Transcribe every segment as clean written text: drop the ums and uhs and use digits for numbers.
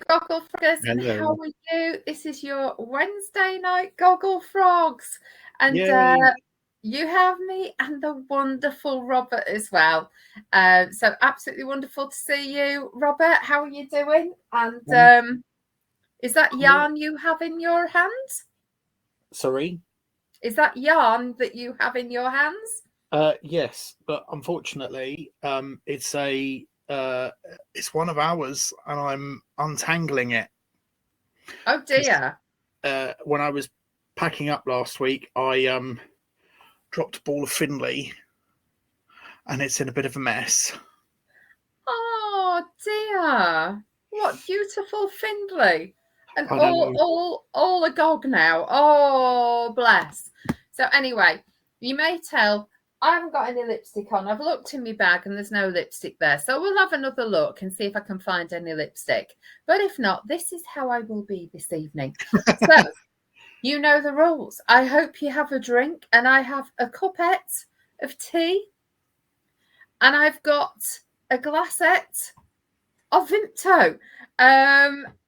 Gogglefrogs, and how Hello. are you? This is your Wednesday night Gogglefrogs, and Yay. you have me and the wonderful Robert as well. So absolutely wonderful to see you, Robert. How are you doing? And Um, is that yeah, yarn you have in your hands? sorry. Is that yarn that you have in your hands? Yes, but unfortunately, it's one of ours, and I'm untangling it. Oh 'Cause, dear. when I was packing up last week, I dropped a ball of Finley, and it's in a bit of a mess. Oh dear. What beautiful Findlay. And I know. all agog now. Oh bless. So anyway, you may tell I haven't got any lipstick on. I've looked in my bag and there's no lipstick there. So we'll have another look and see if I can find any lipstick. But if not, this is how I will be this evening. So you know the rules. I hope you have a drink, and I have a cupette of tea, and I've got a glassette of Vimto.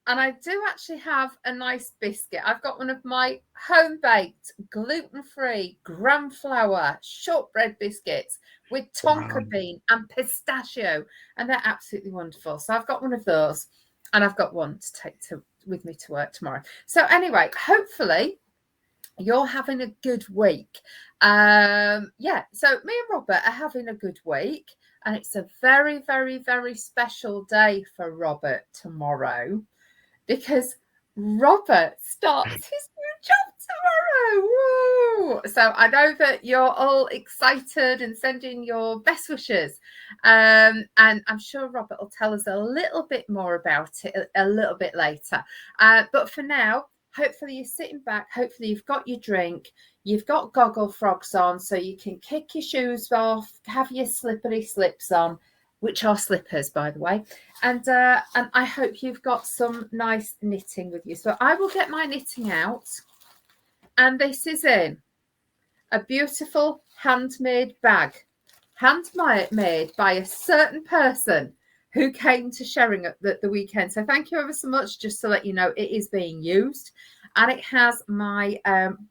And I do actually have a nice biscuit. I've got one of my home baked, gluten free, gram flour shortbread biscuits with Wow. tonka bean and pistachio, and they're absolutely wonderful. So I've got one of those, and I've got one to take with me to work tomorrow. So anyway, hopefully you're having a good week. Yeah, so me and Robert are having a good week, and it's a very, very, very special day for Robert tomorrow because Robert starts his new job tomorrow. Woo! So I know that you're all excited and sending your best wishes. And I'm sure Robert will tell us a little bit more about it a little bit later. But for now, hopefully you're sitting back. Hopefully you've got your drink. You've got Gogglefrogs on so you can kick your shoes off, have your slippery slips on, which are slippers, by the way. And I hope you've got some nice knitting with you. So I will get my knitting out. And this is in a beautiful handmade bag, handmade by a certain person who came to sharing at the weekend. So thank you ever so much. Just to let you know, it is being used. And it has my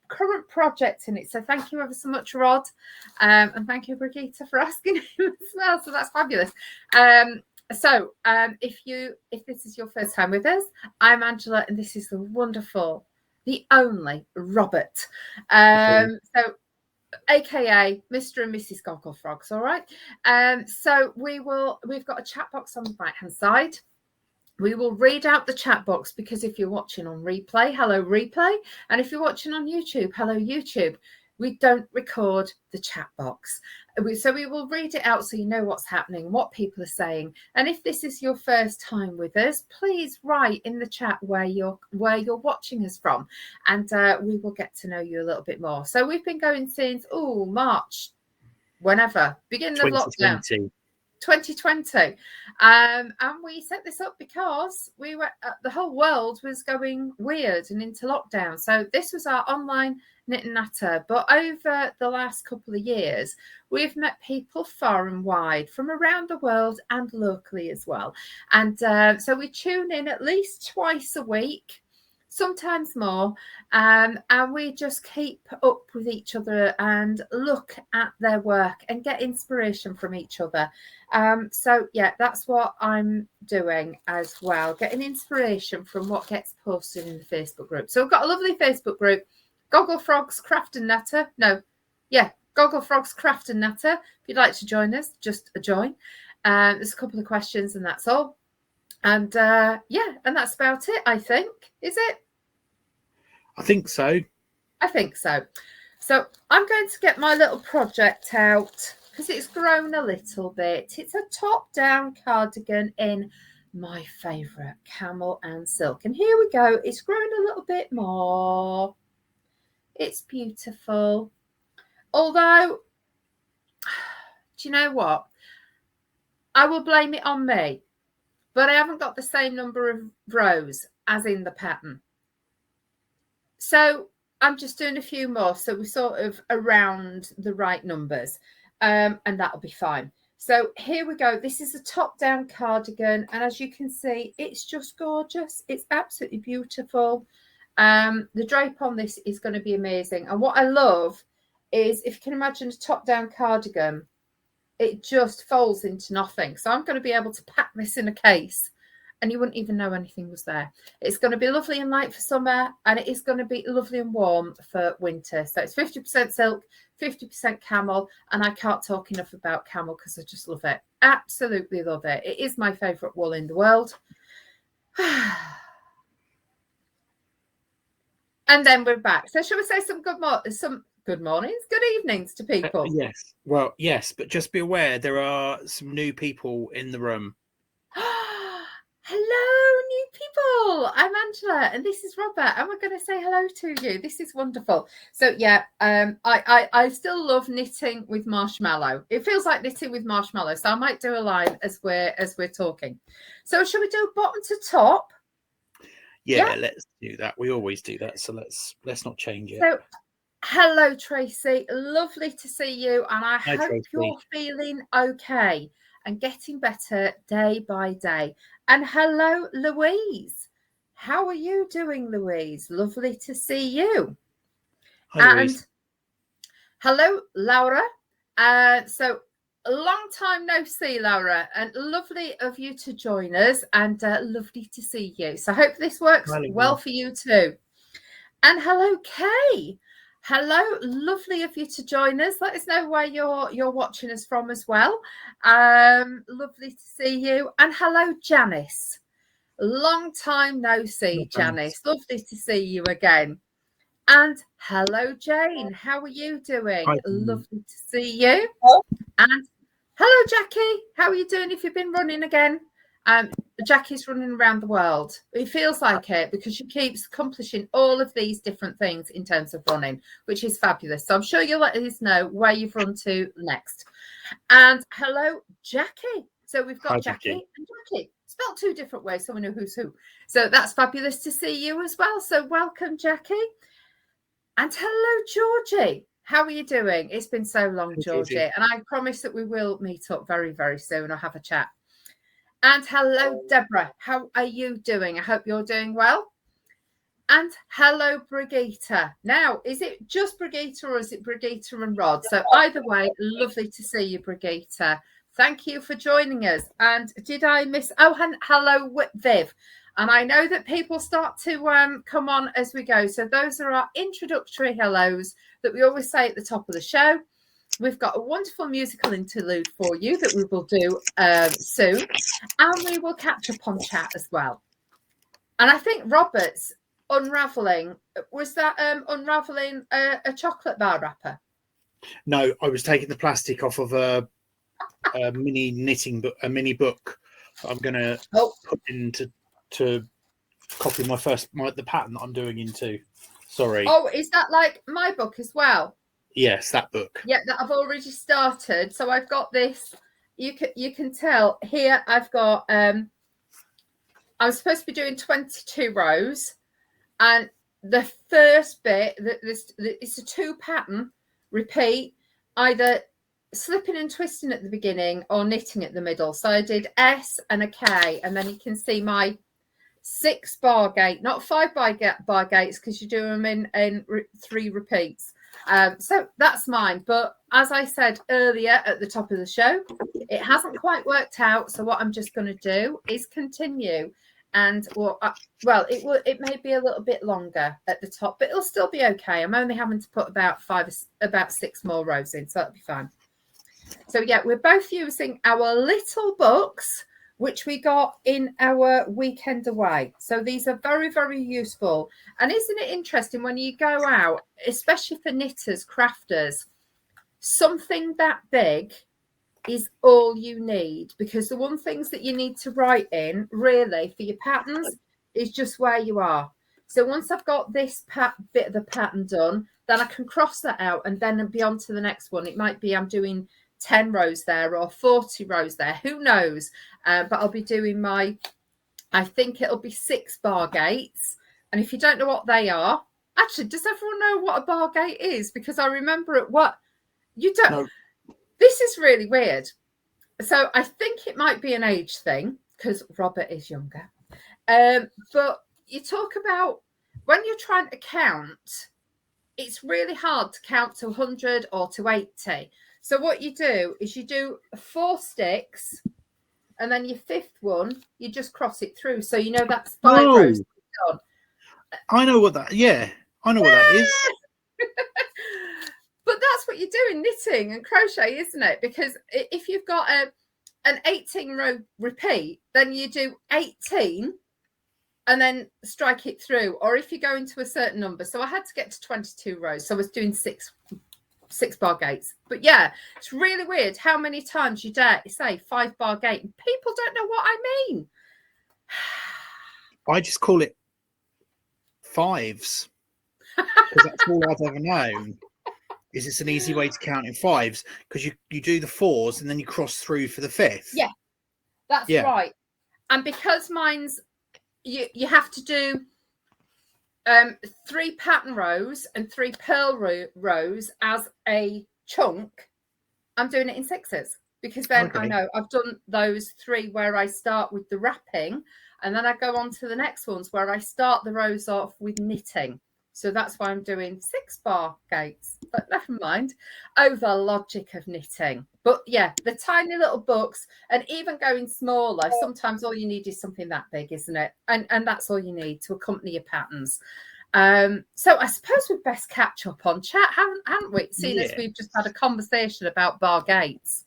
current project in it. So thank you ever so much, Rod. And thank you, Brigitte, for asking him as well. So that's fabulous. If this is your first time with us, I'm Angela, and this is the wonderful, the only Robert. So aka Mr. and Mrs. Gogglefrogs, all right. We've got a chat box on the right hand side. We will read out the chat box because if you're watching on replay, hello replay, and if you're watching on YouTube, hello YouTube. We don't record the chat box. So we will read it out so you know what's happening, what people are saying. And if this is your first time with us, please write in the chat where you're watching us from, and we will get to know you a little bit more. So we've been going since March, whenever, beginning of lockdown. 2020. 2020, and we set this up because the whole world was going weird and into lockdown. So this was our online knit and natter. But over the last couple of years, we've met people far and wide from around the world and locally as well. And so we tune in at least twice a week, sometimes more, and we just keep up with each other and look at their work and get inspiration from each other. So yeah, that's what I'm doing as well, getting inspiration from what gets posted in the Facebook group. So we've got a lovely Facebook group, Gogglefrogs Craft and Natter. Gogglefrogs Craft and Natter. If you'd like to join us, just join. There's a couple of questions and that's all. And and that's about it, I think. Is it? I think so. I think so. So I'm going to get my little project out because it's grown a little bit. It's a top-down cardigan in my favourite camel and silk. And here we go. It's grown a little bit more. It's beautiful. Although, do you know what? I will blame it on me. But I haven't got the same number of rows as in the pattern. So I'm just doing a few more. So we're sort of around the right numbers. And that'll be fine. So here we go. This is a top-down cardigan, and as you can see, it's just gorgeous. It's absolutely beautiful. The drape on this is going to be amazing. And what I love is, if you can imagine a top-down cardigan, it just folds into nothing. So I'm going to be able to pack this in a case and you wouldn't even know anything was there. It's going to be lovely and light for summer, and it is going to be lovely and warm for winter. So it's 50% silk, 50% camel, and I can't talk enough about camel because I just love it. Absolutely love it. It is my favourite wool in the world. And then we're back. So shall we say some good mornings, good evenings to people? Yes. Well, yes, but just be aware there are some new people in the room. Hello, new people. I'm Angela, and this is Robert, and we're going to say hello to you. This is wonderful. So yeah, I still love knitting with marshmallow. It feels like knitting with marshmallow, so I might do a line as we're talking. So shall we do bottom to top? Yeah, let's do that. We always do that, so let's not change it. So, hello, Tracy. Lovely to see you, and I hope Tracy. you're feeling okay and getting better day by day. And hello, Louise. How are you doing, Louise? Lovely to see you. Hi, Louise. Hello, Laura. So a long time no see, Laura, and lovely of you to join us, and lovely to see you. So I hope this works well for you too. And hello, Kay. Hello, lovely of you to join us. Let us know where you're watching us from as well. Lovely to see you. And hello, Janice. Long time no see, Janice. Lovely to see you again. And hello, Jane. How are you doing? Hi. Lovely to see you. And hello, Jackie. How are you doing? If you've been running again? Jackie's running around the world. It feels like it because she keeps accomplishing all of these different things in terms of running, which is fabulous. So I'm sure you'll let us know where you've run to next. And hello, Jackie. So we've got Jackie and Jackie, spelled two different ways, so we know who's who. So that's fabulous to see you as well. So welcome, Jackie. And hello, Georgie. How are you doing? It's been so long, Georgie. And I promise that we will meet up very, very soon. I'll have a chat. And hello, Deborah. How are you doing? I hope you're doing well. And hello, Brigitte. Now, is it just Brigitte or is it Brigitte and Rod? So either way, lovely to see you, Brigitte. Thank you for joining us. And did I miss? Oh, hello, Viv. And I know that people start to come on as we go. So those are our introductory hellos that we always say at the top of the show. We've got a wonderful musical interlude for you that we will do soon. And we will catch up on chat as well. And I think Robert's unraveling, was that unraveling a chocolate bar wrapper? No, I was taking the plastic off of a mini knitting book, a mini book. I'm going to put into to copy the pattern that I'm doing into. Sorry. Oh, is that like my book as well? Yes, that book. Yeah, that I've already started. So I've got this. You can tell here. I've got. I'm supposed to be doing 22 rows, and the first bit it's a 2 pattern. Repeat, either slipping and twisting at the beginning or knitting at the middle. So I did S and a K, and then you can see my 6 bar gate, not 5 bar gates, because you do them in 3 repeats. So that's mine. But as I said earlier at the top of the show, it hasn't quite worked out. So what I'm just going to do is continue. And it may be a little bit longer at the top, but it'll still be okay. I'm only having to put about 6 more rows in, so that'll be fine. So yeah, we're both using our little books, which we got in our weekend away. So these are very, very useful. And isn't it interesting when you go out, especially for knitters, crafters, something that big is all you need, because the one things that you need to write in really for your patterns is just where you are. So once I've got this bit of the pattern done, then I can cross that out and then be on to the next one. It might be I'm doing 10 rows there or 40 rows there, who knows? But I'll be doing I think it'll be 6 bar gates. And if you don't know what they are, actually, does everyone know what a bar gate is? Because I remember you don't. No. This is really weird. So I think it might be an age thing because Robert is younger. But you talk about when you're trying to count, it's really hard to count to 100 or to 80. So what you do is you do 4 sticks, and then your 5th one, you just cross it through. So you know that's 5 rows done. I know what that. Yeah, I know what that is. But that's what you do in knitting and crochet, isn't it? Because if you've got an 18 row repeat, then you do 18 and then strike it through. Or if you go into a certain number. So I had to get to 22 rows. So I was doing 6 bar gates. But yeah, it's really weird how many times you dare say 5 bar gate and people don't know what I mean. I just call it fives because that's all I've ever known. Is it's an easy way to count in fives because you do the 4s and then you cross through for the 5th. Yeah, that's right. And because mine's you have to do 3 pattern rows and 3 purl rows as a chunk, I'm doing it in 6s because then I know I've done those 3 where I start with the wrapping and then I go on to the next ones where I start the rows off with knitting. So that's why I'm doing 6 bar gates, but never mind. Oh, the logic of knitting. But yeah, the tiny little books and even going smaller, sometimes all you need is something that big, isn't it? And that's all you need to accompany your patterns. So I suppose we'd best catch up on chat, haven't we? Seeing as we've just had a conversation about bar gates.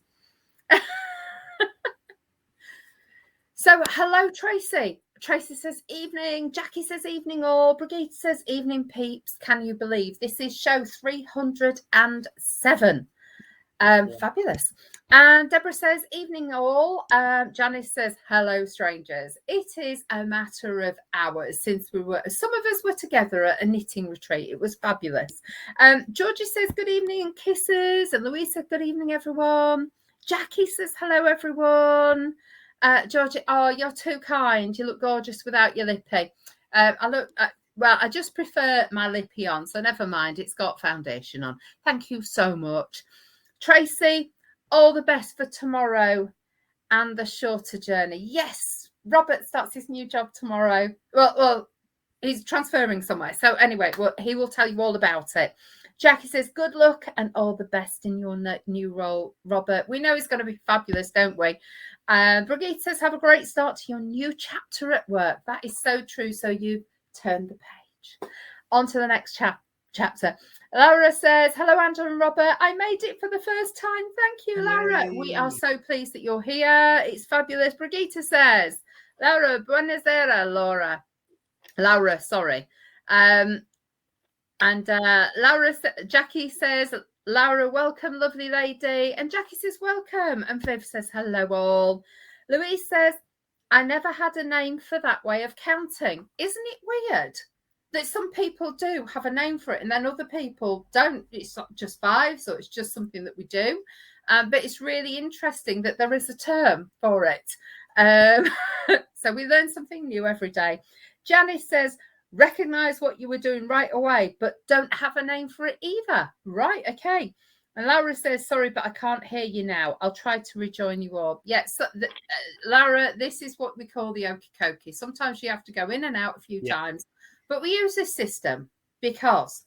So hello, Tracy. Tracy says evening. Jackie says evening all. Brigitte says evening peeps. Can you believe this is show 307? Fabulous. And Deborah says evening all. Janice says hello strangers. It is a matter of hours since some of us were together at a knitting retreat. It was fabulous. Georgie says good evening and kisses. And Louise says good evening everyone. Jackie says hello everyone. Georgie, oh, you're too kind. You look gorgeous without your lippy. I just prefer my lippy on, so never mind. It's got foundation on. Thank you so much. Tracy, all the best for tomorrow and the shorter journey. Yes, Robert starts his new job tomorrow. Well, he's transferring somewhere. So anyway, he will tell you all about it. Jackie says, good luck and all the best in your new role, Robert. We know it's going to be fabulous, don't we? Brigitte says, have a great start to your new chapter at work. That is so true. So you turn the page. On to the next chapter. Laura says, hello, Angela and Robert. I made it for the first time. Thank you, Laura. Yay. We are so pleased that you're here. It's fabulous. Brigitte says, Laura, buonasera, Laura, sorry. Jackie says, Laura, welcome, lovely lady. And Jackie says, welcome. And Viv says, hello all. Louise says, I never had a name for that way of counting. Isn't it weird that some people do have a name for it and then other people don't? It's not just 5, so it's just something that we do. But it's really interesting that there is a term for it. So we learn something new every day. Janice says, recognize what you were doing right away, but don't have a name for it either. Right, okay. And Laura says, sorry, but I can't hear you now. I'll try to rejoin you all. Yes, Laura, this is what we call the okie dokie. Sometimes you have to go in and out a few times, but we use this system because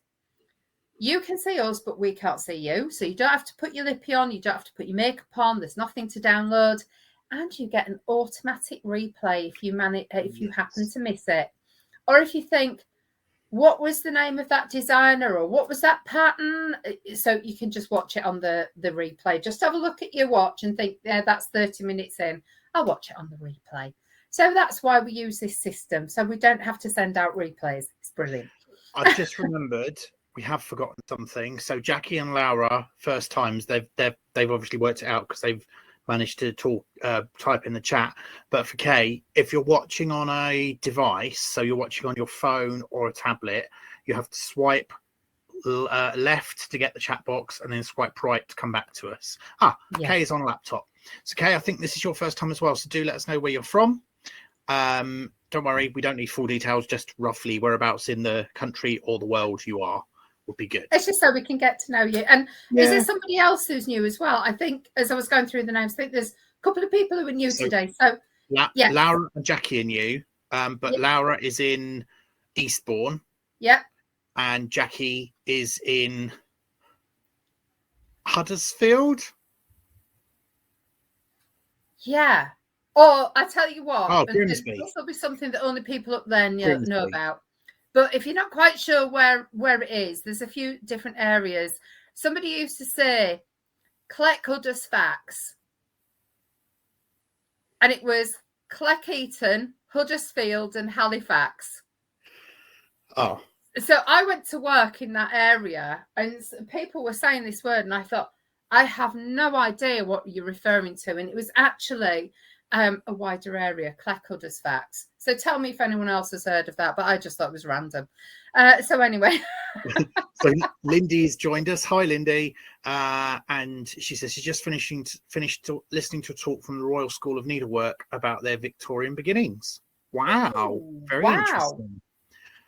you can see us, but we can't see you. So you don't have to put your lippy on. You don't have to put your makeup on. There's nothing to download. And you get an automatic replay if you happen to miss it. Or if you think, what was the name of that designer or what was that pattern? So you can just watch it on the replay. Just have a look at your watch and think, yeah, that's 30 minutes in. I'll watch it on the replay. So that's why we use this system. So we don't have to send out replays. It's brilliant. I've just remembered we have forgotten something. So Jackie and Laura, first times, they've obviously worked it out because they've managed to type in the chat. But for Kay, if you're watching on a device, so you're watching on your phone or a tablet, you have to swipe left to get the chat box and then swipe right to come back to us. Kay is on a laptop. So Kay, I think this is your first time as well, so do let us know where you're from. Don't worry, we don't need full details, just roughly whereabouts in the country or the world you are would be good. It's just so we can get to know you. And is there somebody else who's new as well? I think as I was going through the names, I think there's couple of people who are new today. So, yeah. Laura and Jackie are new, but Laura is in Eastbourne. Yeah. And Jackie is in Huddersfield. Yeah. Or I tell you what, Grimsby. This will be something that only people up there know about. But if you're not quite sure where it is, there's a few different areas. Somebody used to say Cleck-Huddersfax. And it was Cleckheaton, Huddersfield, and Halifax. Oh. So I went to work in that area, and people were saying this word, and I thought, I have no idea what you're referring to. And it was actually a wider area, Cleck-Huddersfax. So tell me if anyone else has heard of that, but I just thought it was random. So anyway. So Lindy's joined us. Hi, Lindy. And she says she's just finished listening to a talk from the Royal School of Needlework about their Victorian beginnings. Wow. Very interesting.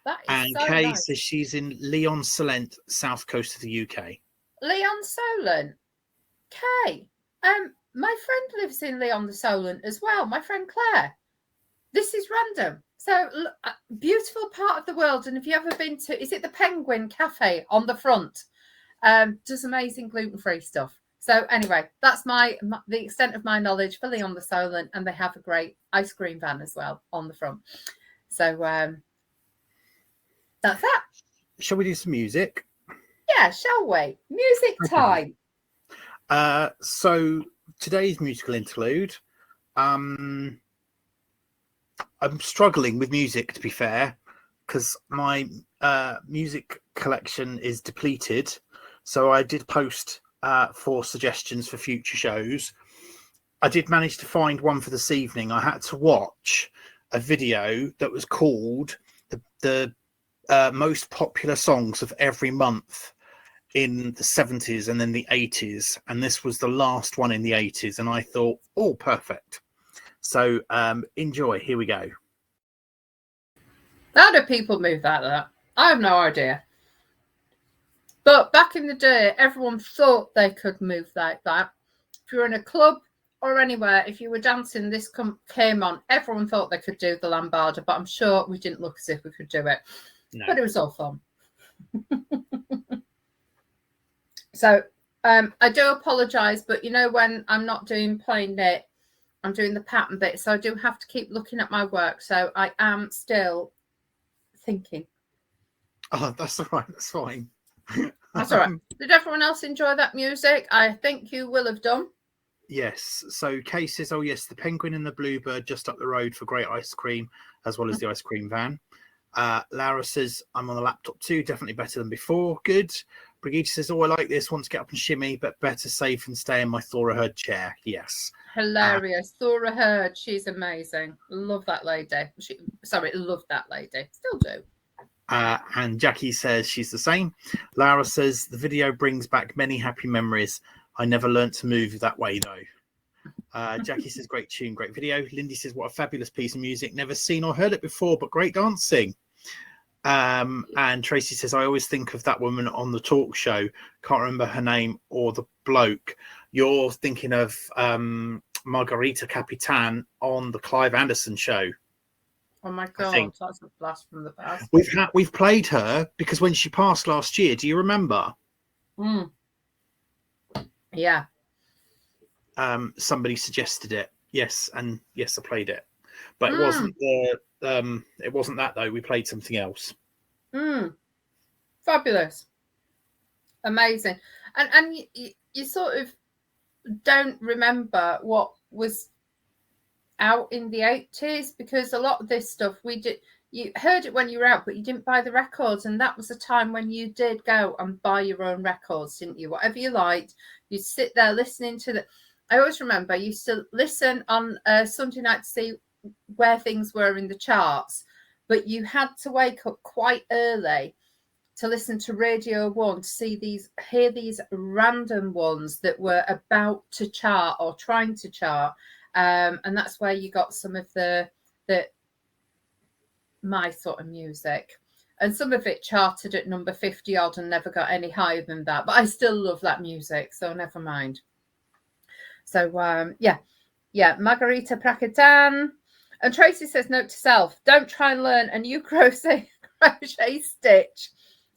That is and so Kay nice. says she's in Leon-Solent, south coast of the UK. Leon-Solent. Kay, my friend lives in Leon-Solent as well. My friend Claire. This is random. So beautiful part of the world. And if you ever been to, is it the Penguin Cafe on the front? Does amazing gluten-free stuff. So anyway, that's the extent of my knowledge for Leon-Solent, and they have a great ice cream van as well on the front. So that's that. Shall we do some music? Yeah, shall we? Music time. So today's musical interlude. I'm struggling with music, to be fair, because my music collection is depleted. So I did post for suggestions for future shows. I did manage to find one for this evening. I had to watch a video that was called the most popular songs of every month in the 70s and then the 80s. And this was the last one in the 80s. And I thought, oh, perfect. So enjoy. Here we go. How do people move like that? I have no idea. But back in the day, everyone thought they could move like that. If you're in a club or anywhere, if you were dancing, this came on. Everyone thought they could do the lambada, but I'm sure we didn't look as if we could do it. No. But it was all fun. So I do apologise, but you know when I'm not doing plain knit, I'm doing the pattern bit, so I do have to keep looking at my work. So I am still thinking. Oh, that's all right. That's fine. That's all right. Did everyone else enjoy that music? I think you will have done. Yes. So Kay says, oh, yes, the Penguin and the Bluebird just up the road for great ice cream, as well as the ice cream van. Laura says, I'm on the laptop too. Definitely better than before. Good. Brigitte says, oh, I like this. Want to get up and shimmy, but better safe and stay in my Thora Hurd chair. Yes. Hilarious. Thora Hurd. She's amazing. Love that lady. Love that lady. Still do. And Jackie says she's the same. Laura says the video brings back many happy memories. I never learnt to move that way though. Jackie says great tune, great video. Lindy says what a fabulous piece of music. Never seen or heard it before, but great dancing. And Tracy says I always think of that woman on the talk show. Can't remember her name or the bloke. You're thinking of Margarita Capitan on the Clive Anderson show. Oh my God, that's a blast from the past. We've played her because when she passed last year, do you remember? Yeah. Somebody suggested it. Yes, and yes, I played it. But it wasn't it wasn't that though. We played something else. Fabulous. Amazing. And you sort of don't remember what was out in the 80s, because a lot of this stuff you heard it when you were out, but you didn't buy the records, and that was a time when you did go and buy your own records, didn't you? Whatever you liked, you'd sit there listening to I always remember I used to listen on Sunday night to see where things were in the charts, but you had to wake up quite early to listen to Radio 1 to hear these random ones that were about to chart or trying to chart. And that's where you got some of my sort of music, and some of it charted at number 50 odd and never got any higher than that, but I still love that music, so never mind. So yeah, Yeah, Margarita Pracadan. And Tracy says, note to self, don't try and learn a new crochet stitch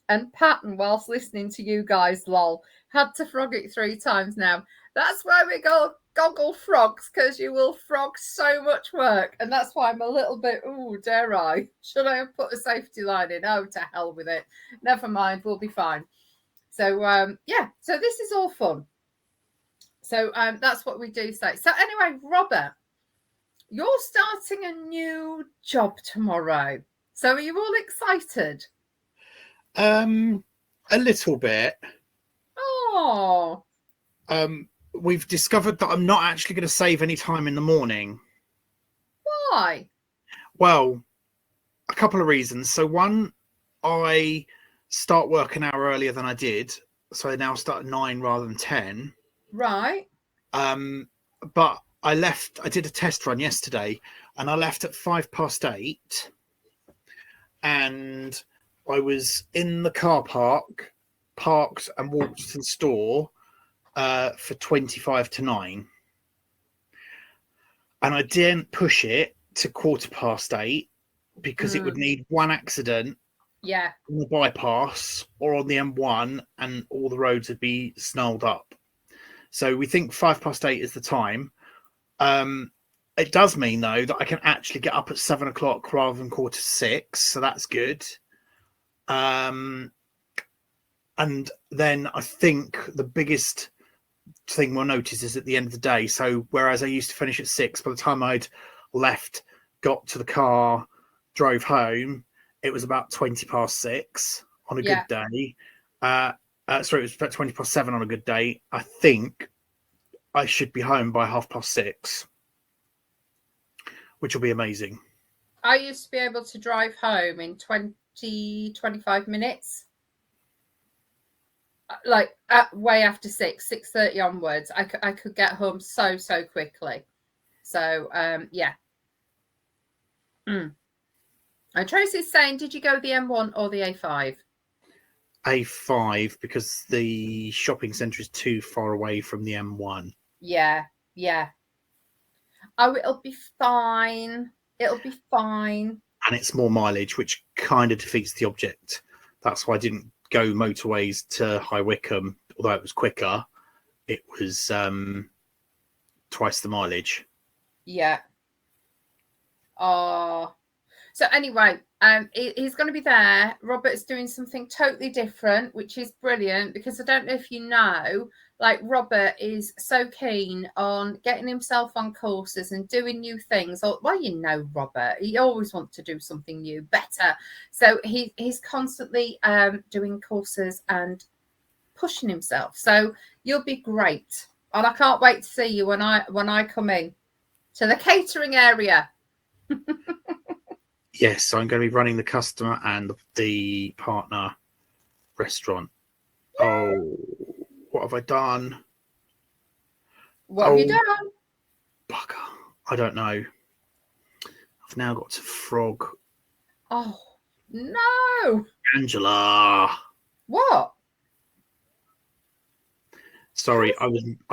and pattern whilst listening to you guys, lol. Had to frog it 3 times now. That's why we go Gogglefrogs, because you will frog so much work. And that's why I'm a little bit, ooh, dare I? Should I have put a safety line in? Oh, to hell with it. Never mind, we'll be fine. So, yeah, so this is all fun. So that's what we do say. So anyway, Robert, you're starting a new job tomorrow. So are you all excited? A little bit. Oh. We've discovered that I'm not actually going to save any time in the morning. Why? Well, a couple of reasons. So one, I start work an hour earlier than I did. So I now start at 9 rather than 10. Right. But I did a test run yesterday and I left at 8:05. And I was in the car park, parked and walked to the store for 8:25 to 9. And I didn't push it to 8:15 because it would need one accident on the bypass or on the M1 and all the roads would be snarled up. So we think 8:05 is the time. It does mean, though, that I can actually get up at 7 o'clock rather than 5:45. So that's good. And then I think the biggest thing we'll notice is at the end of the day. So whereas I used to finish at 6, by the time I'd left, got to the car, drove home, it was about 6:20 on a good day. Sorry, it was about 7:20 on a good day. I think I should be home by 6:30, which will be amazing. I used to be able to drive home in 25 minutes. Like way after 6:30 onwards, I could get home so quickly. So yeah. And Tracy's saying, did you go the M1 or the A5? A5, because the shopping centre is too far away from the M1. Yeah. Oh, it'll be fine. It'll be fine. And it's more mileage, which kind of defeats the object. That's why I didn't go motorways to High Wycombe, although it was quicker. It was twice the mileage. Yeah. Oh. So anyway, he's going to be there. Robert's doing something totally different, which is brilliant, because I don't know if you know, like Robert is so keen on getting himself on courses and doing new things. Well, you know, Robert, he always wants to do something new, better. So he's constantly doing courses and pushing himself. So you'll be great. And I can't wait to see you when I come in to the catering area. Yes, I'm going to be running the customer and the partner restaurant. Oh, what have I done? What have you done? Bugger. I don't know. I've now got to frog. Oh, no. Angela. What? Sorry, I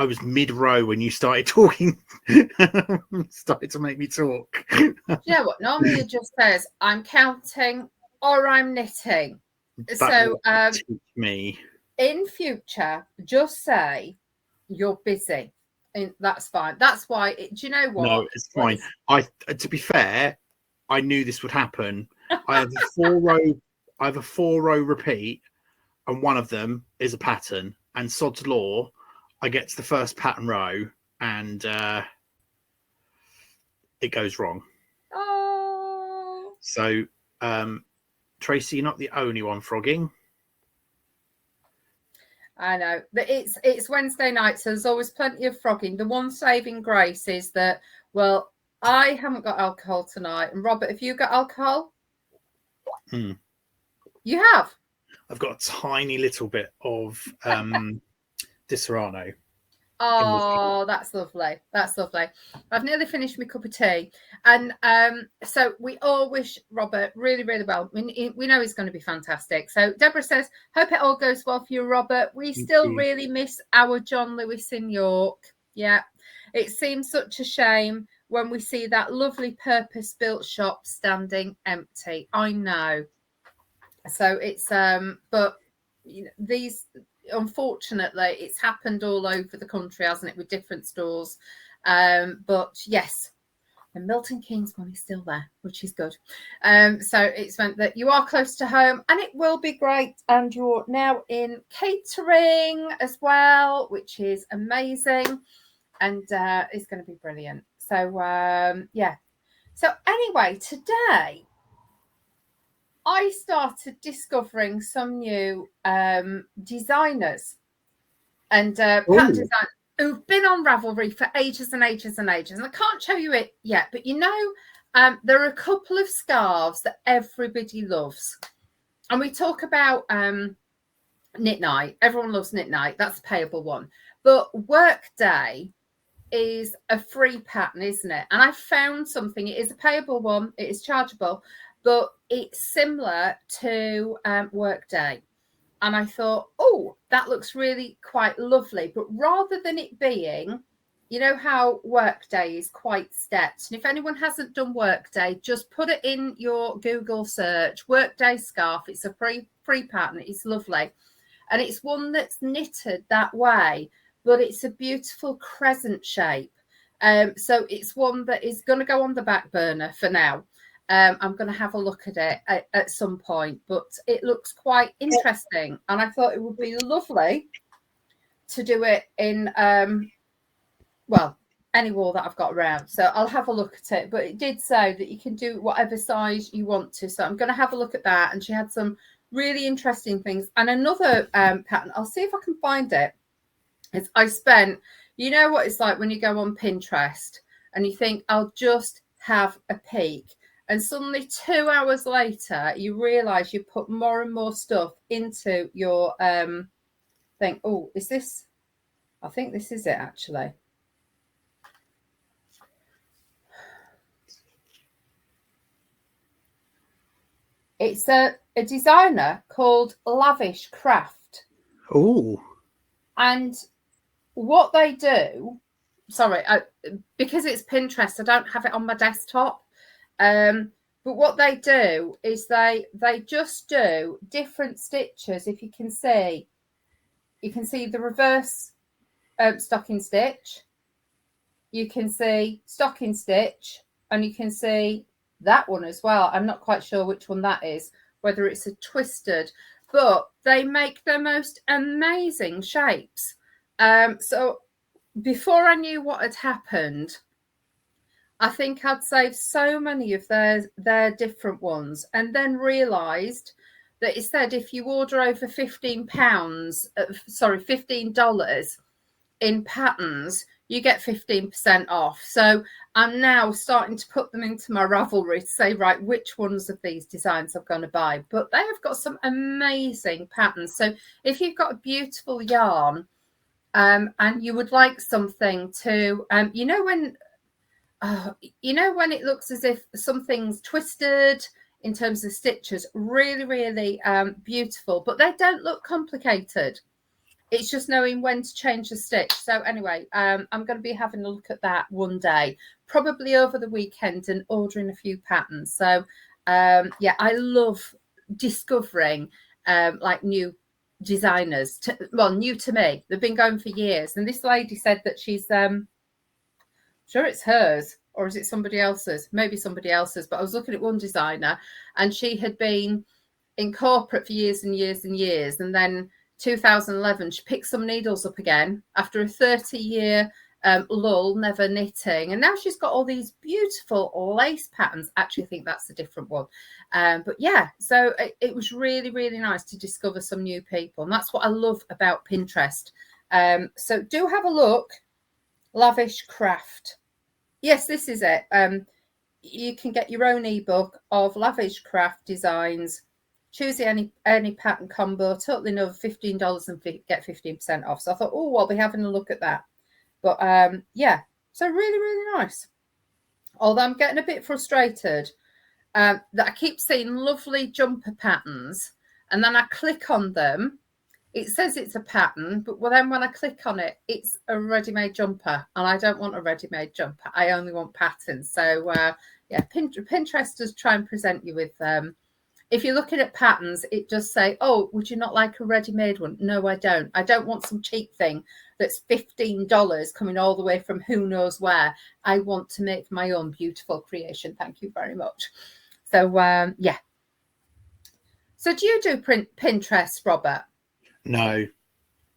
was mid-row when you started talking. Started to make me talk. You know what? Normally it just says, I'm counting or I'm knitting. So teach me. In future, just say you're busy. And that's fine. That's why. Do you know what? No, it's fine. To be fair, I knew this would happen. I have a 4-row repeat, and one of them is a pattern. And sod's law, I get to the first pattern row, and it goes wrong. Oh. So, Tracy, you're not the only one frogging. I know, but it's Wednesday night, so there's always plenty of frogging. The one saving grace is that, well, I haven't got alcohol tonight. And Robert, have you got alcohol? You have? I've got a tiny little bit of Disaronno. Oh, that's lovely. That's lovely. I've nearly finished my cup of tea. And so we all wish Robert really, really well. We know he's going to be fantastic. So Deborah says, hope it all goes well for you, Robert. We still really miss our John Lewis in York. Yeah. It seems such a shame when we see that lovely purpose-built shop standing empty. I know. So it's but you know, these, unfortunately, it's happened all over the country, hasn't it, with different stores. But yes, the Milton Keynes one is still there, which is good. So it's meant that you are close to home, and it will be great. And you're now in catering as well, which is amazing, and it's going to be brilliant. So yeah. So anyway, today I started discovering some new designers and pattern design who've been on Ravelry for ages and ages and ages. And I can't show you it yet, but you know, there are a couple of scarves that everybody loves. And we talk about Knit Night. Everyone loves Knit Night. That's a payable one. But Workday is a free pattern, isn't it? And I found something. It is a payable one. It is chargeable, but it's similar to Workday. And I thought, oh, that looks really quite lovely. But rather than it being, you know how Workday is quite stepped. And if anyone hasn't done Workday, just put it in your Google search, Workday scarf. It's a free pattern. It's lovely. And it's one that's knitted that way, but it's a beautiful crescent shape. So it's one that is going to go on the back burner for now. I'm going to have a look at it at some point, but it looks quite interesting. And I thought it would be lovely to do it in, well, any wall that I've got around. So I'll have a look at it. But it did say that you can do whatever size you want to. So I'm going to have a look at that. And she had some really interesting things. And another pattern, I'll see if I can find it. Is I spent, you know what it's like when you go on Pinterest and you think, I'll just have a peek. And suddenly 2 hours later, you realize you put more and more stuff into your thing. Oh, is this? I think this is it, actually. It's a designer called Lavish Craft. Oh. And what they do, sorry, because it's Pinterest, I don't have it on my desktop. But what they do is they just do different stitches. If you can see the reverse stocking stitch, you can see stocking stitch, and you can see that one as well. I'm not quite sure which one that is, whether it's a twisted, but they make the most amazing shapes. So before I knew what had happened, I think I'd saved so many of their different ones, and then realised that it said if you order over $15 in patterns, you get 15% off. So I'm now starting to put them into my Ravelry to say, right, which ones of these designs I'm going to buy. But they have got some amazing patterns. So if you've got a beautiful yarn and you would like something to, you know when it looks as if something's twisted in terms of stitches, really, really beautiful, but they don't look complicated. It's just knowing when to change the stitch. So anyway, I'm going to be having a look at that one day, probably over the weekend, and ordering a few patterns. So yeah, I love discovering like new designers, new to me. They've been going for years. And this lady said that she's sure it's hers, or is it somebody else's? Maybe somebody else's. But I was looking at one designer, and she had been in corporate for years and years and years. And then 2011, she picked some needles up again after a 30-year lull, never knitting. And now she's got all these beautiful lace patterns. Actually, I think that's a different one. But yeah, so it was really, really nice to discover some new people. And that's what I love about Pinterest. So do have a look. Lavish Craft. Yes, this is it. You can get your own ebook of Lavish Craft designs. Choose any pattern combo, totally over $15 and get 15% off. So I thought, oh, I'll be having a look at that. But yeah, so really, really nice. Although I'm getting a bit frustrated that I keep seeing lovely jumper patterns, and then I click on them it says it's a pattern, but then when I click on it, it's a ready-made jumper, and I don't want a ready-made jumper. I only want patterns. So yeah, Pinterest does try and present you with if you're looking at patterns, it does say, oh, would you not like a ready-made one? No, I don't. I don't want some cheap thing that's $15 coming all the way from who knows where. I want to make my own beautiful creation. Thank you very much. So yeah. So do you do Pinterest, Robert? No.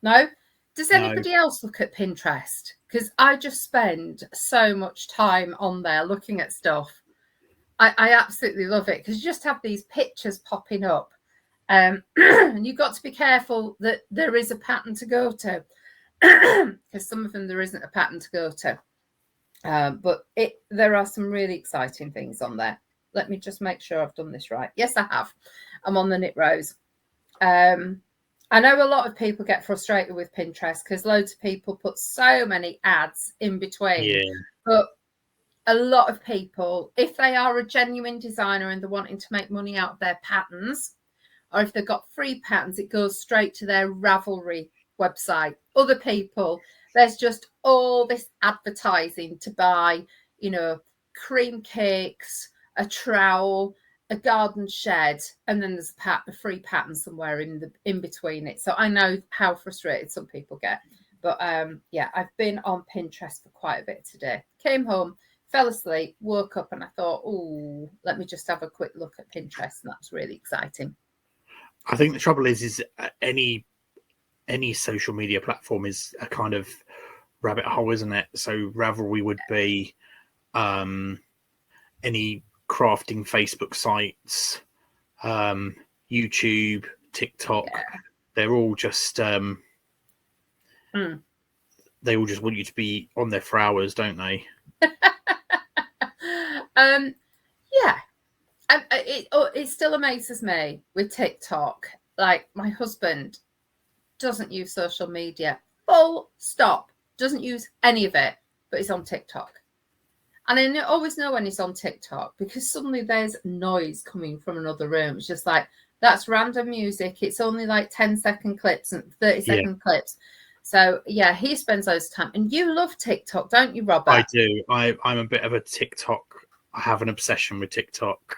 No? Does anybody else look at Pinterest? Because I just spend so much time on there looking at stuff. I absolutely love it because you just have these pictures popping up. And you've got to be careful that there is a pattern to go to. Because some of them there isn't a pattern to go to. But there are some really exciting things on there. Let me just make sure I've done this right. Yes, I have. I'm on the Knit Rose. I know a lot of people get frustrated with Pinterest because loads of people put so many ads in between. Yeah. But a lot of people, if they are a genuine designer and they're wanting to make money out of their patterns, or if they've got free patterns, it goes straight to their Ravelry website. Other people, there's just all this advertising to buy, cream cakes, a trowel, a garden shed, and then there's a free pattern somewhere in between it. So I know how frustrated some people get. But yeah, I've been on Pinterest for quite a bit today. Came home, fell asleep, woke up, and I thought, oh, let me just have a quick look at Pinterest. And that's really exciting. I think the trouble is any social media platform is a kind of rabbit hole, isn't it? So Ravelry would be any crafting Facebook sites, YouTube, TikTok. Yeah. They're all just they all just want you to be on there for hours, don't they? Yeah. It still amazes me with TikTok. Like, my husband doesn't use social media, full stop, doesn't use any of it, but he's on TikTok. And I always know when he's on TikTok because suddenly there's noise coming from another room. It's just like, that's random music. It's only like 10-second clips and 30-second clips. So, yeah, he spends loads of time. And you love TikTok, don't you, Robert? I do. I'm a bit of a TikTok. I have an obsession with TikTok.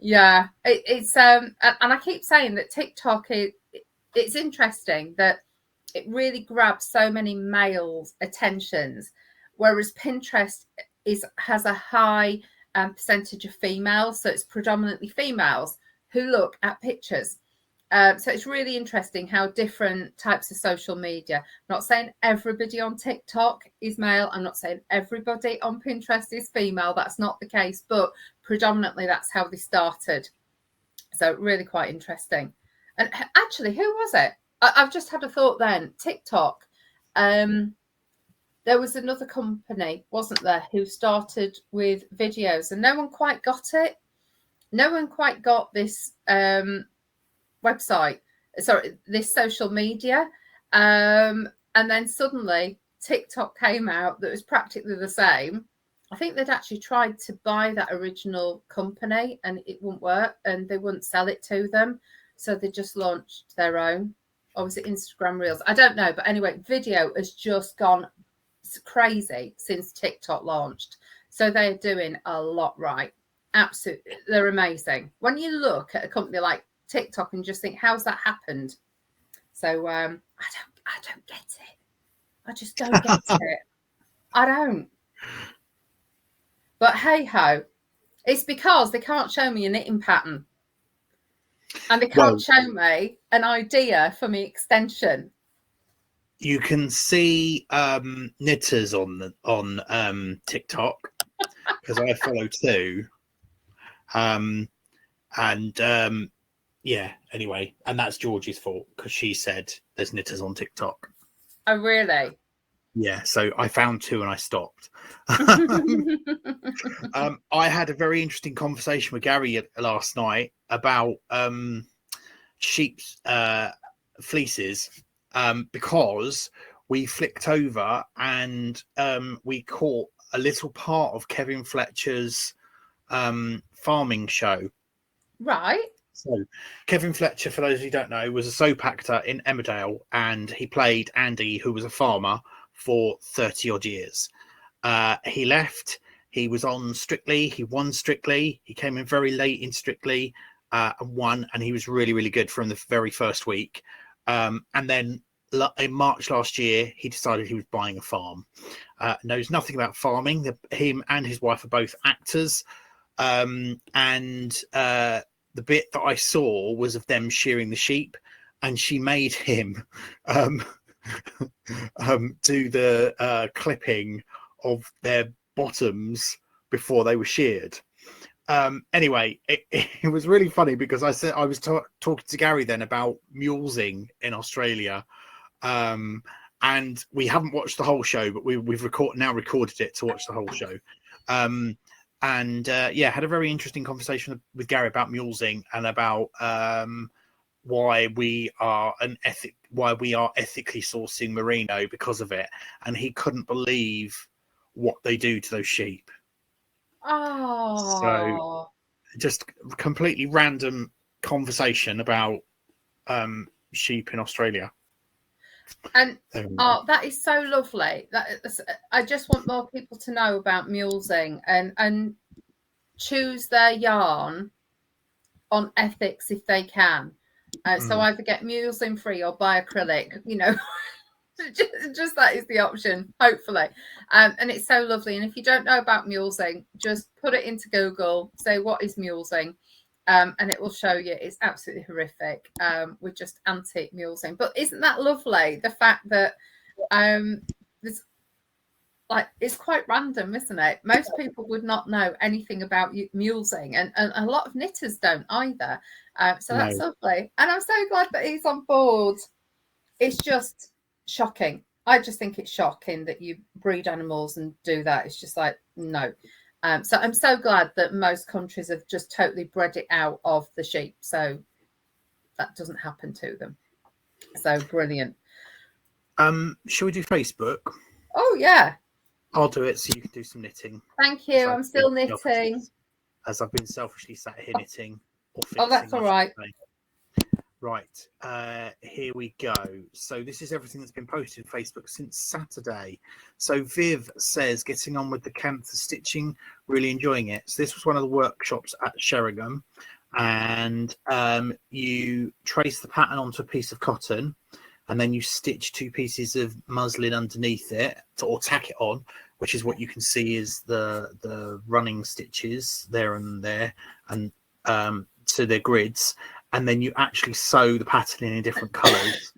Yeah, it's and I keep saying that TikTok it's interesting that it really grabs so many males' attentions, whereas Pinterest has a high percentage of females, so it's predominantly females who look at pictures. So it's really interesting how different types of social media. I'm not saying everybody on TikTok is male. I'm not saying everybody on Pinterest is female. That's not the case, but predominantly that's how they started. So really quite interesting. And actually, who was it? I've just had a thought then. TikTok. There was another company, wasn't there, who started with videos and no one quite got it. No one quite got this this social media. And then suddenly TikTok came out that was practically the same. I think they'd actually tried to buy that original company and it wouldn't work and they wouldn't sell it to them. So they just launched their own. Or was it Instagram Reels? I don't know. But anyway, video has just gone crazy since TikTok launched. So they're doing a lot right. Absolutely. They're amazing. When you look at a company like TikTok and just think, how's that happened? So I don't get it. I just don't get it. I don't. But hey ho, it's because they can't show me a knitting pattern. And they can't show me an idea for my extension. You can see knitters on TikTok because I follow two. Yeah, anyway, and that's Georgie's fault because she said there's knitters on TikTok. Oh, really? Yeah, so I found two and I stopped. I had a very interesting conversation with Gary last night about sheep's fleeces because we flicked over and we caught a little part of Kevin Fletcher's farming show. Right. So, Kevin Fletcher, for those who don't know, was a soap actor in Emmerdale, and he played Andy, who was a farmer, for 30 odd years. He left. He was on Strictly. He won Strictly. He came in very late in Strictly and won, and he was really, really good from the very first week. And then in March last year, he decided he was buying a farm. Knows nothing about farming. Him and his wife are both actors. The bit that I saw was of them shearing the sheep, and she made him do the clipping of their bottoms before they were sheared. Anyway, it was really funny because I was talking to Gary then about mulesing in Australia, and we haven't watched the whole show, but we've recorded it to watch the whole show. Had a very interesting conversation with Gary about mulesing and about why we are ethically sourcing merino because of it, and he couldn't believe what they do to those sheep. Oh, so just completely random conversation about sheep in Australia. And that is so lovely. I just want more people to know about mulesing and choose their yarn on ethics if they can. So either get mulesing free or buy acrylic, just that is the option, hopefully. And it's so lovely. And if you don't know about mulesing, just put it into Google, say what is mulesing, and it will show you. It's absolutely horrific with just antique mulesing. But isn't that lovely? The fact that it's quite random, isn't it? Most people would not know anything about mulesing, and a lot of knitters don't either. So that's lovely. And I'm so glad that he's on board. It's just shocking. I just think it's shocking that you breed animals and do that. It's just like, no. So I'm so glad that most countries have just totally bred it out of the sheep, so that doesn't happen to them. So brilliant. Shall we do Facebook? Oh yeah, I'll do it so you can do some knitting. Thank you. I'm still knitting. As I've been selfishly sat here knitting. Oh, that's all right. Right, here we go. So this is everything that's been posted on Facebook since Saturday. So Viv says, getting on with the Camphor stitching, really enjoying it. So this was one of the workshops at Sheringham, and you trace the pattern onto a piece of cotton, and then you stitch 2 pieces of muslin underneath it or tack it on, which is what you can see is the running stitches there and there, and so they're grids. And then you actually sew the pattern in different colours.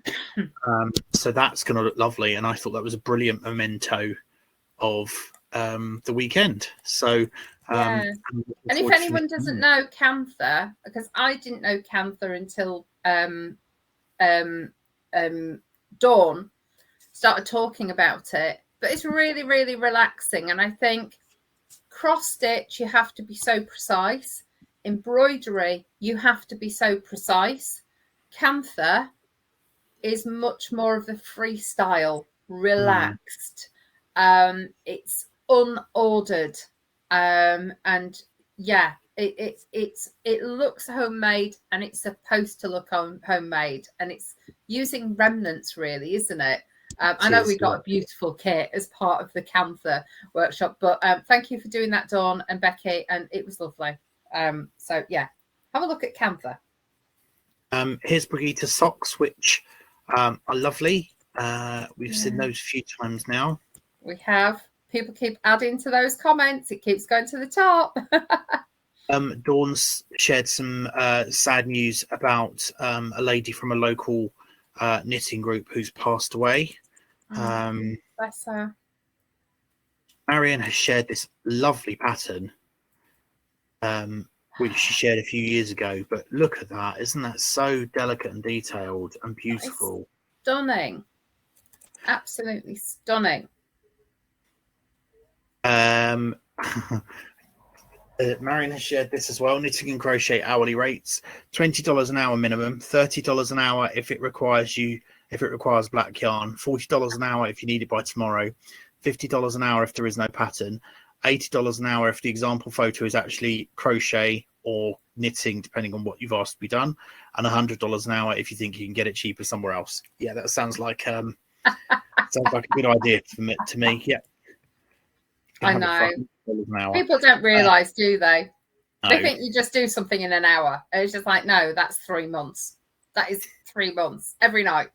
So that's going to look lovely. And I thought that was a brilliant memento of the weekend. So, and if anyone doesn't know Camphor, because I didn't know Camphor until Dawn started talking about it, but it's really, really relaxing. And I think cross stitch, you have to be so precise. Embroidery, you have to be so precise. Camphor is much more of the freestyle, relaxed. It's unordered, and yeah, it looks homemade, and it's supposed to look homemade, and it's using remnants, really, isn't it? I know we got a beautiful kit as part of the Camphor workshop, but thank you for doing that, Dawn and Becky, and it was lovely. So yeah, have a look at Camphor. Here's Brigitte socks, which are lovely. We've seen those a few times now. We have. People keep adding to those comments. It keeps going to the top. Dawn's shared some sad news about a lady from a local knitting group who's passed away. Bless her. Marion has shared this lovely pattern, which she shared a few years ago. But look at that. Isn't that so delicate and detailed and beautiful? It's stunning. Absolutely stunning. Marion has shared this as well. Knitting and crochet hourly rates: $20 an hour minimum, $30 an hour if it requires black yarn, $40 an hour if you need it by tomorrow, $50 an hour if there is no pattern, $80 an hour if the example photo is actually crochet or knitting, depending on what you've asked to be done, and $100 an hour if you think you can get it cheaper somewhere else. Yeah, that sounds like sounds like a good idea to me. Yeah, I know. an hour. People don't realise, do they? No. They think you just do something in an hour. It's just like, no, that's 3 months. That is 3 months every night.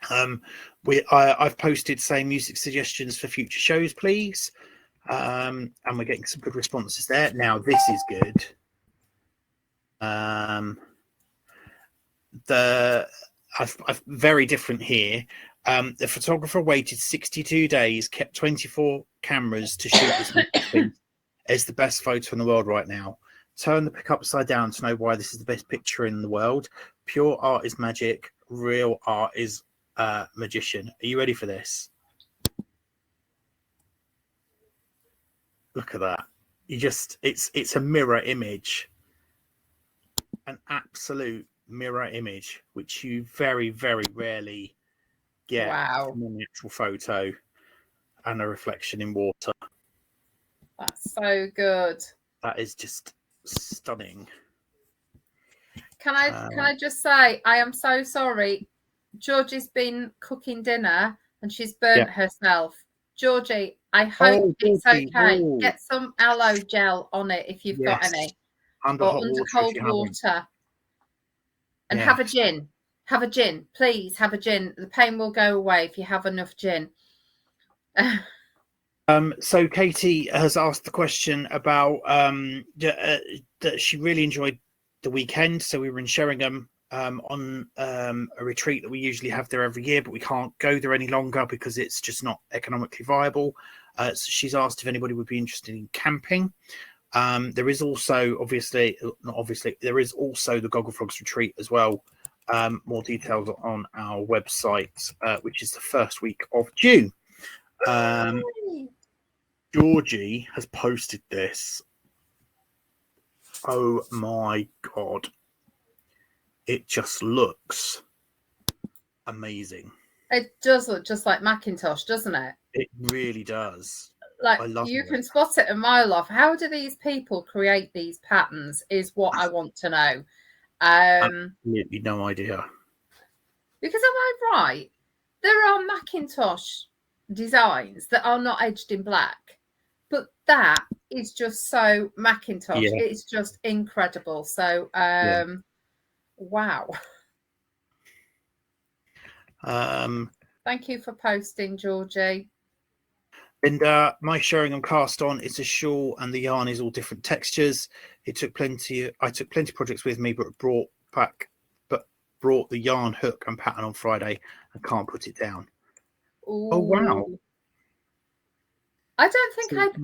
I've posted say music suggestions for future shows, please. And we're getting some good responses there. Now this is good. I've very different here. The photographer waited 62 days, kept 24 cameras to shoot this thing. It's the best photo in the world right now. Turn the pic upside down to know why this is the best picture in the world. Pure art is magic. Real art is magician. Are you ready for this? Look at that. It's a mirror image. An absolute mirror image, which you very, very rarely get. Wow. From an actual photo and a reflection in water. That's so good. That is just stunning. Can I just say, I am so sorry. Georgie's been cooking dinner and she's burnt herself. Georgie, I hope it's okay. Get some aloe gel on it if you've got any. Under cold water. And have a gin. Have a gin. Please have a gin. The pain will go away if you have enough gin. So Katie has asked the question about that she really enjoyed the weekend. So we were in Sheringham on a retreat that we usually have there every year, but we can't go there any longer because it's just not economically viable. So she's asked if anybody would be interested in camping. There is also there is also the Gogglefrogs retreat as well. More details on our website, which is the first week of June. Georgie has posted this. Oh my God. It just looks amazing. It does look just like Macintosh, doesn't it? It really does. Like you can spot it a mile off. How do these people create these patterns is what I want to know. Absolutely no idea. Because am I right? There are Macintosh designs that are not edged in black, but that is just so Macintosh. Yeah. It's just incredible. So wow. Thank you for posting, Georgie. And my Sheringham cast on, it's a shawl and the yarn is all different textures. I took plenty projects with me, but brought the yarn hook and pattern on Friday and can't put it down. Ooh. Oh wow. I don't think I've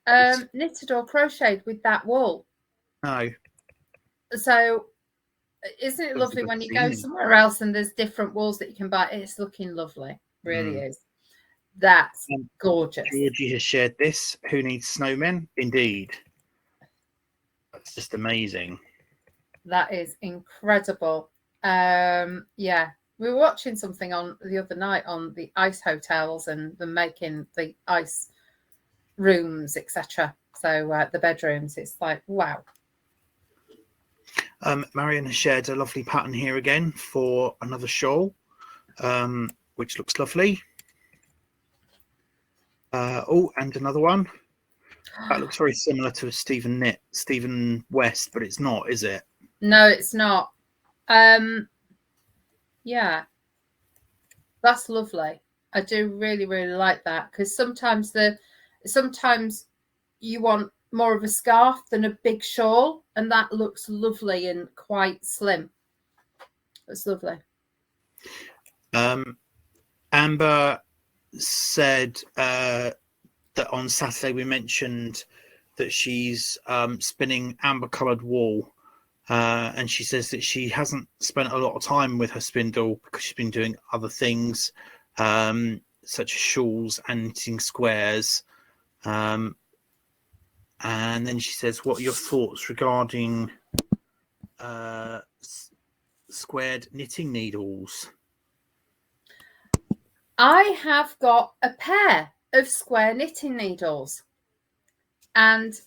ever knitted or crocheted with that wool. No. So isn't it lovely when you go somewhere else and there's different wools that you can buy? It's looking lovely. Really is. That's gorgeous. Georgie has shared this. Who needs snowmen? Indeed. That's just amazing. That is incredible. Yeah. We were watching something on the other night on the ice hotels and them making the ice rooms, etc. So the bedrooms, it's like, wow. Marion has shared a lovely pattern here again for another shawl, which looks lovely. And another one. That looks very similar to a Stephen West, but it's not, is it? No, it's not. Yeah, that's lovely. I do really, really like that because sometimes you want more of a scarf than a big shawl, and that looks lovely and quite slim. It's lovely. Amber said that on Saturday we mentioned that she's spinning amber coloured wool, and she says that she hasn't spent a lot of time with her spindle because she's been doing other things such as shawls and knitting squares. And then she says, what are your thoughts regarding squared knitting needles? I have got a pair of square knitting needles, and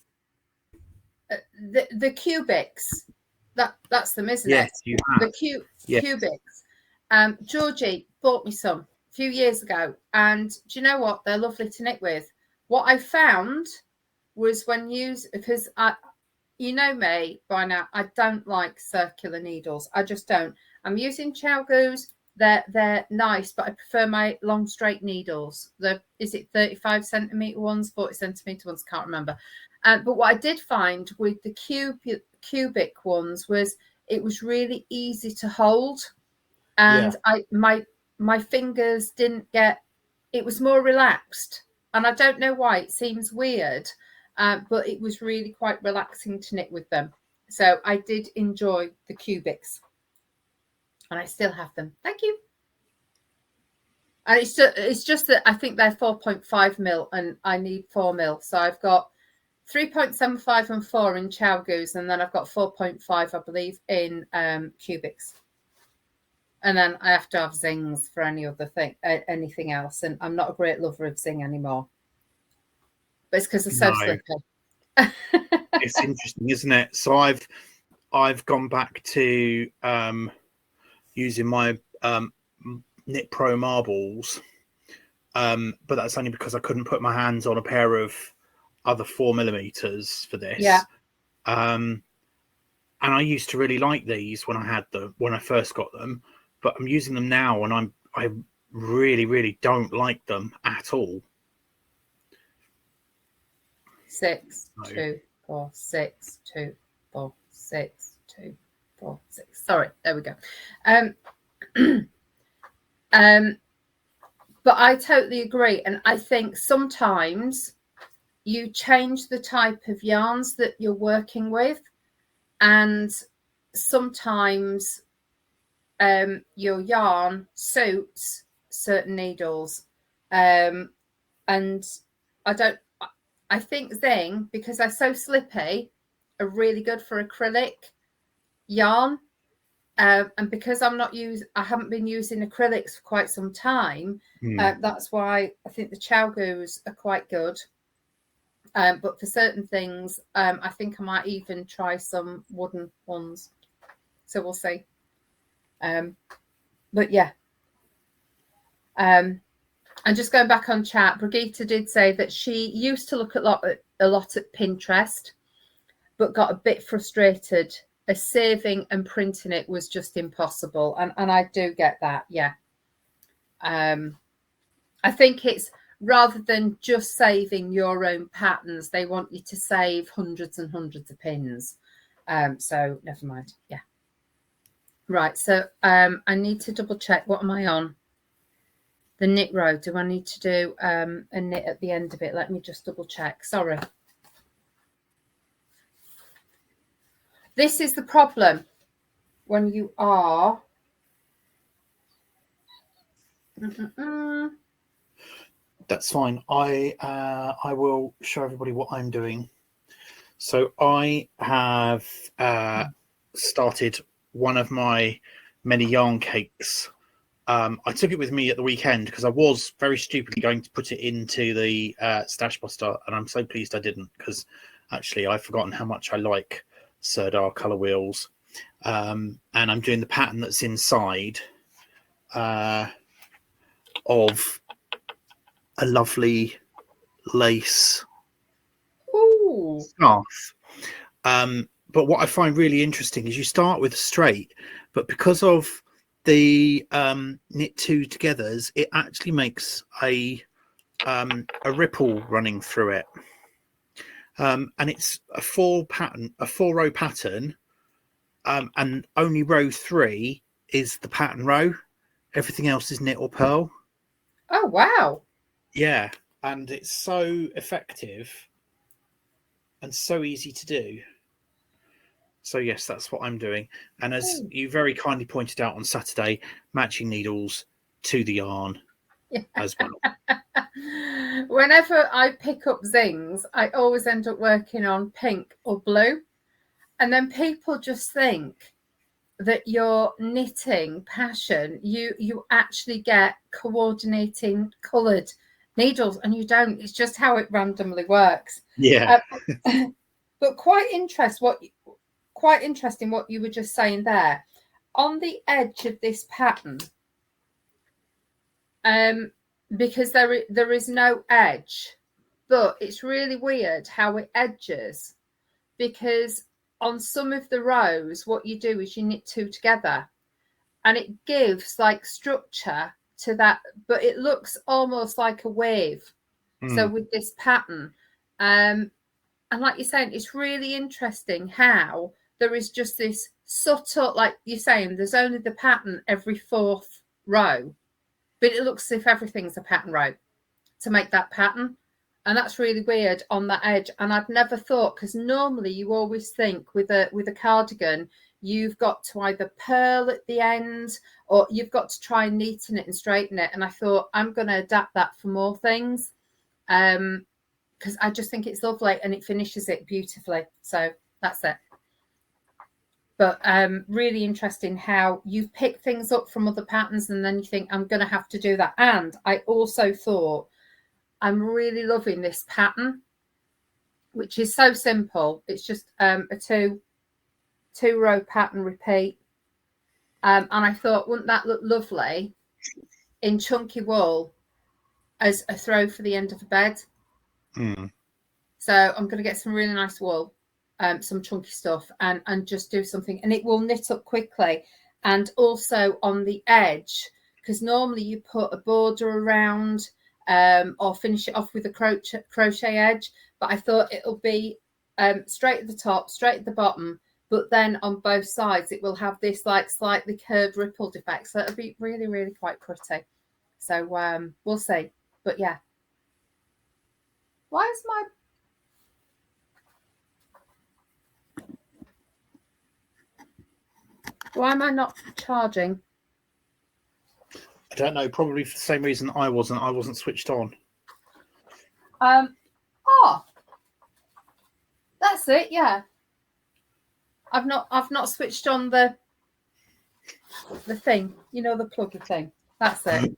the cubics. That's them, isn't yes, it? you have. The Yes. cubics. Georgie bought me some a few years ago, and do you know what? They're lovely to knit with. What I found was when because you know me by now, I don't like circular needles. I just don't. I'm using Chalgoos. They're nice, but I prefer my long straight needles. Is it 35 centimeter ones, 40 centimeter ones? Can't remember. But what I did find with the cubic ones was it was really easy to hold, and my fingers didn't get. It was more relaxed, and I don't know why. It seems weird, but it was really quite relaxing to knit with them. So I did enjoy the cubics, and I still have them. Thank you. And it's just that I think they're 4.5 mil, and I need 4 mil. So I've got 3.75 and 4 in Chalgoos, and then I've got 4.5, I believe, in cubics. And then I have to have zings for anything else. And I'm not a great lover of zing anymore. But it's because they're so slippy. It's interesting, isn't it? So I've gone back to using my Knit Pro marbles, but that's only because I couldn't put my hands on a pair of other 4mm for this. Yeah. And I used to really like these when I first got them, but I'm using them now, and I really, really don't like them at all. 6, 2, 4, 6, 2, 4, 6, 2, 4, 6. Sorry, there we go. But I totally agree, and I think sometimes you change the type of yarns that you're working with, and sometimes your yarn suits certain needles, and I think Zing, because they're so slippy, are really good for acrylic yarn. And because I haven't been using acrylics for quite some time, that's why I think the Chalgoos are quite good. But for certain things, I think I might even try some wooden ones. So we'll see. But yeah. And just going back on chat, Brigitte did say that she used to look a lot at Pinterest, but got a bit frustrated as saving and printing it was just impossible. And I do get that, yeah. I think it's rather than just saving your own patterns, they want you to save hundreds and hundreds of pins. So never mind, yeah. Right, so I need to double check. What am I on? The knit row. Do I need to do a knit at the end of it? Let me just double check. Sorry. This is the problem when you are. That's fine. I will show everybody what I'm doing. So I have started one of my many yarn cakes. I took it with me at the weekend because I was very stupidly going to put it into the stash buster, and I'm so pleased I didn't, because actually I've forgotten how much I like Sirdar colour wheels. And I'm doing the pattern that's inside of a lovely lace scarf. But what I find really interesting is you start with straight, but because of the knit two togethers, it actually makes a ripple running through it. And it's a 4-row pattern, and only row 3 is the pattern row. Everything else is knit or purl. Oh, wow. Yeah, and it's so effective and so easy to do. So yes, that's what I'm doing. And as you very kindly pointed out on Saturday, matching needles to the yarn as well. Whenever I pick up zings, I always end up working on pink or blue. And then people just think that your knitting passion, you actually get coordinating coloured needles, and you don't. It's just how it randomly works. Yeah. But quite interesting what you were just saying there. On the edge of this pattern, because there is no edge, but it's really weird how it edges, because on some of the rows, what you do is you knit two together, and it gives like structure to that, but it looks almost like a wave. So with this pattern, and like you're saying, it's really interesting how there is just this subtle, like you're saying, there's only the pattern every fourth row, but it looks as if everything's a pattern row to make that pattern. And that's really weird on that edge. And I'd never thought, because normally you always think with a cardigan, you've got to either purl at the end or you've got to try and neaten it and straighten it. And I thought, I'm going to adapt that for more things, because I just think it's lovely and it finishes it beautifully. So that's it. But really interesting how you pick things up from other patterns and then you think, I'm going to have to do that. And I also thought, I'm really loving this pattern, which is so simple. It's just a two-row pattern repeat. And I thought, wouldn't that look lovely in chunky wool as a throw for the end of the bed? So I'm going to get some really nice wool, some chunky stuff, and just do something. And it will knit up quickly. And also on the edge, because normally you put a border around or finish it off with a crochet edge. But I thought it'll be straight at the top, straight at the bottom, but then on both sides it will have this like slightly curved rippled effect. So it'll be really, really quite pretty. So we'll see. But yeah. Why am I not charging? I don't know. Probably for the same reason I wasn't switched on. Oh, that's it. Yeah, I've not switched on the thing. You know, the pluggy thing. That's it.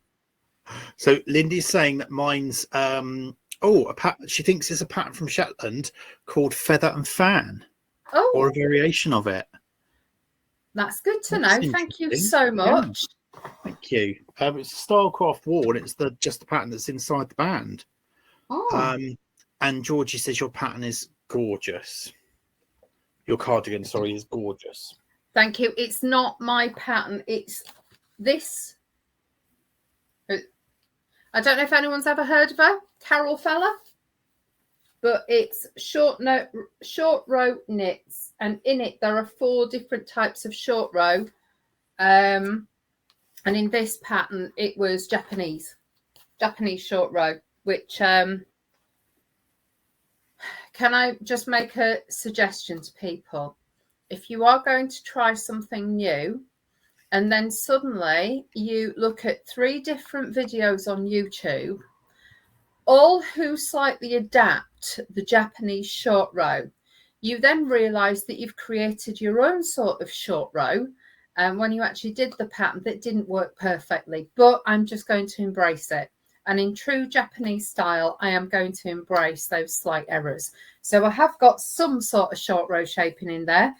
So Lindy's saying that mine's she thinks it's a pattern from Shetland called Feather and Fan. Oh, or a variation of it. That's good to know. Thank you so much. Yeah. Thank you. It's a Stylecraft wall, and it's just the pattern that's inside the band. Oh. And Georgie says your pattern is gorgeous. Your cardigan, sorry, is gorgeous. Thank you. It's not my pattern. It's this. I don't know if anyone's ever heard of her, Carol Feller, but it's short row knits, and in it there are 4 different types of short row. And in this pattern, it was Japanese short row, which can I just make a suggestion to people? If you are going to try something new, and then suddenly you look at 3 different videos on YouTube, all who slightly adapt the Japanese short row, you then realize that you've created your own sort of short row. And when you actually did the pattern, that didn't work perfectly, but I'm just going to embrace it. And in true Japanese style, I am going to embrace those slight errors. So I have got some sort of short row shaping in there,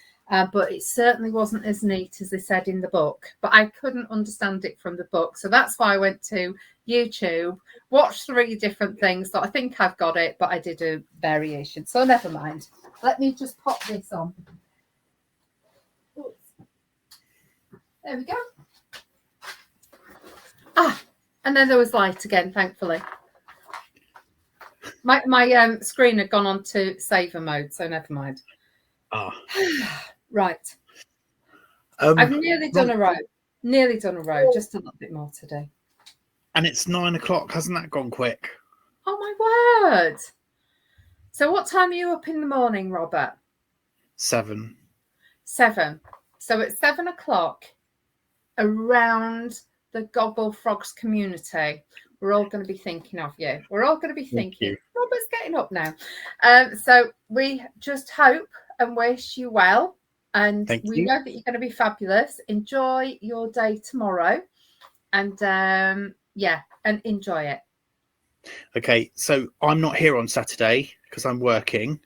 but it certainly wasn't as neat as they said in the book. But I couldn't understand it from the book. So that's why I went to YouTube, watched 3 different things. So I think I've got it, but I did a variation. So never mind. Let me just pop this on. Oops. There we go. And then there was light again, thankfully. My screen had gone on to saver mode, so never mind. Right. I've nearly done a row. Just a little bit more today. And it's 9 o'clock. Hasn't that gone quick? Oh, my word. So what time are you up in the morning, Robert? 7. 7. So at 7 o'clock, around the Gogglefrogs community, we're all going to be thinking of you. We're all going to be thinking, Robert's getting up now. So we just hope and wish you well. And we know that you're going to be fabulous. Enjoy your day tomorrow. And and enjoy it. Okay, so I'm not here on Saturday because I'm working.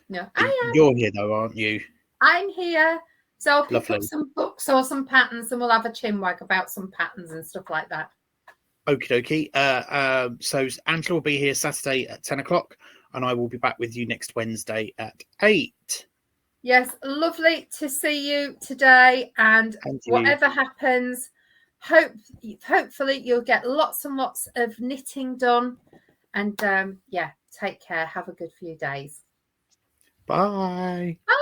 No, I am. You're here though, aren't you? I'm here. So I'll pick Lovely. up some books or some patterns, and we'll have a chinwag about some patterns and stuff like that. Okie dokie. So Angela will be here Saturday at 10 o'clock, and I will be back with you next Wednesday at 8. Yes, lovely to see you today. And whatever happens, hopefully you'll get lots and lots of knitting done. And yeah, take care. Have a good few days. Bye. Bye.